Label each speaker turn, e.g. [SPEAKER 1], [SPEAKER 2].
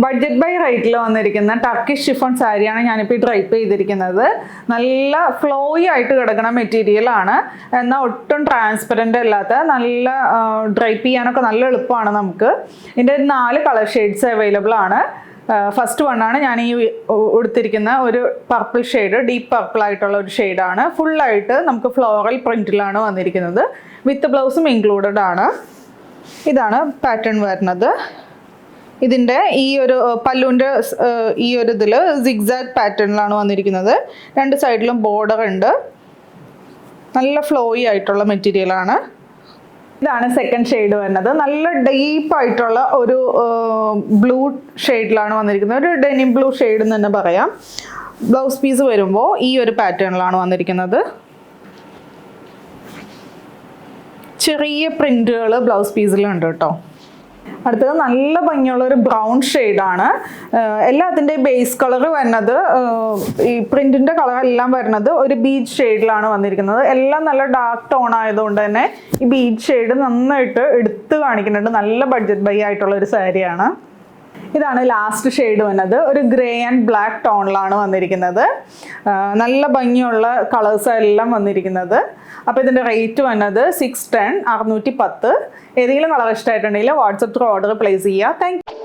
[SPEAKER 1] Budget by റേറ്റിൽ വന്നിരിക്കുന്ന Turkish chiffon സാരിയാണ് ഞാനിപ്പോൾ ഡ്രൈപ്പ് ചെയ്തിരിക്കുന്നത്. നല്ല ഫ്ലോയി ആയിട്ട് കിടക്കുന്ന മെറ്റീരിയൽ ആണ്, എന്നാൽ ഒട്ടും ട്രാൻസ്പെറൻ്റ് അല്ലാത്ത നല്ല ഡ്രൈപ്പ് ചെയ്യാനൊക്കെ നല്ല എളുപ്പമാണ് നമുക്ക്. ഇതിൻ്റെ 4 കളർ ഷെയ്ഡ്സ് അവൈലബിൾ ആണ്. ഫസ്റ്റ് വണ്ണാണ് ഞാൻ ഈ ഉടുത്തിരിക്കുന്ന ഒരു പർപ്പിൾ ഷെയ്ഡ്, ഡീപ്പ് പർപ്പിൾ ആയിട്ടുള്ള ഒരു ഷെയ്ഡാണ്. ഫുള്ളായിട്ട് നമുക്ക് ഫ്ലോറൽ പ്രിൻറ്റിലാണ് വന്നിരിക്കുന്നത്, വിത്ത് ബ്ലൗസും ഇൻക്ലൂഡഡ് ആണ്. ഇതാണ് പാറ്റേൺ വരുന്നത്. ഇതിൻ്റെ ഈ ഒരു പല്ലുവിൻ്റെ ഈ ഒരു ഇതിൽ സിഗ്സാഗ് പാറ്റേണിലാണ് വന്നിരിക്കുന്നത്. 2 സൈഡിലും ബോർഡർ ഉണ്ട്. നല്ല ഫ്ലോയി ആയിട്ടുള്ള മെറ്റീരിയലാണ്. ഇതാണ് സെക്കൻഡ് ഷെയ്ഡ് വരുന്നത്. നല്ല ഡീപ്പായിട്ടുള്ള ഒരു ബ്ലൂ ഷെയ്ഡിലാണ് വന്നിരിക്കുന്നത്, ഒരു ഡെനിം ബ്ലൂ ഷെയ്ഡ് എന്ന് തന്നെ പറയാം. ബ്ലൗസ് പീസ് വരുമ്പോൾ ഈ ഒരു പാറ്റേണിലാണ് വന്നിരിക്കുന്നത്. ചെറിയ പ്രിൻറ്റുകൾ ബ്ലൗസ് പീസിലുണ്ട് കേട്ടോ. അടുത്തത് നല്ല ഭംഗിയുള്ള ഒരു ബ്രൗൺ ഷെയ്ഡാണ്. എല്ലാത്തിൻ്റെയും ബേസ് കളർ വരുന്നത്, ഈ പ്രിൻറ്റിൻ്റെ കളറെല്ലാം വരുന്നത് ഒരു ബീച്ച് ഷെയ്ഡിലാണ് വന്നിരിക്കുന്നത്. എല്ലാം നല്ല ഡാർക്ക് ടോൺ ആയതുകൊണ്ട് തന്നെ ഈ ബീച്ച് ഷെയ്ഡ് നന്നായിട്ട് എടുത്ത് കാണിക്കുന്നുണ്ട്. നല്ല ബഡ്ജറ്റ് ബൈ ആയിട്ടുള്ള ഒരു സാരിയാണ്. ഇതാണ് ലാസ്റ്റ് ഷെയ്ഡ് വന്നത്. ഒരു ഗ്രേ ആൻഡ് ബ്ലാക്ക് ടോണിലാണ് വന്നിരിക്കുന്നത്. നല്ല ഭംഗിയുള്ള കളേഴ്സ് എല്ലാം വന്നിരിക്കുന്നത്. അപ്പോൾ ഇതിൻ്റെ റേറ്റ് വന്നത് 610, 610. ഏതെങ്കിലും കളർ ഇഷ്ടമായിട്ടുണ്ടെങ്കിൽ വാട്സപ്പ് ത്രൂ ഓർഡർ പ്ലേസ് ചെയ്യുക. Thank you.